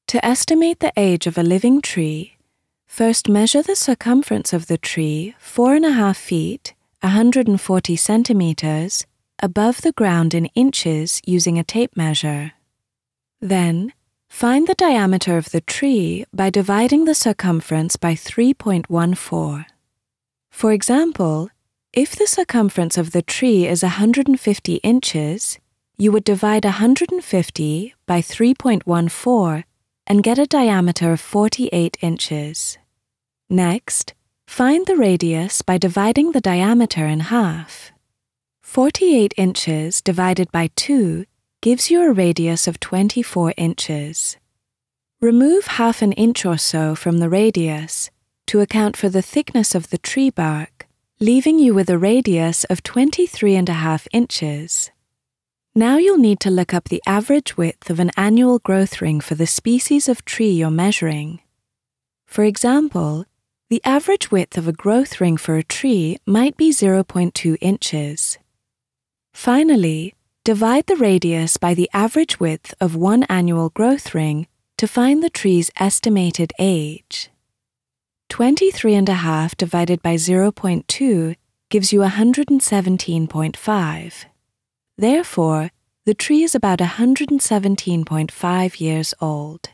To estimate the age of a living tree, first measure the circumference of the tree 4.5 feet, 140 centimeters, above the ground in inches using a tape measure. Then, find the diameter of the tree by dividing the circumference by 3.14. For example, if the circumference of the tree is 150 inches, you would divide 150 by 3.14 and get a diameter of 48 inches. Next, find the radius by dividing the diameter in half. 48 inches divided by 2 gives you a radius of 24 inches. Remove half an inch or so from the radius to account for the thickness of the tree bark, leaving you with a radius of 23.5 inches. Now you'll need to look up the average width of an annual growth ring for the species of tree you're measuring. For example, the average width of a growth ring for a tree might be 0.2 inches. Finally, divide the radius by the average width of one annual growth ring to find the tree's estimated age. 23.5 divided by 0.2 gives you 117.5. Therefore, the tree is about 117.5 years old.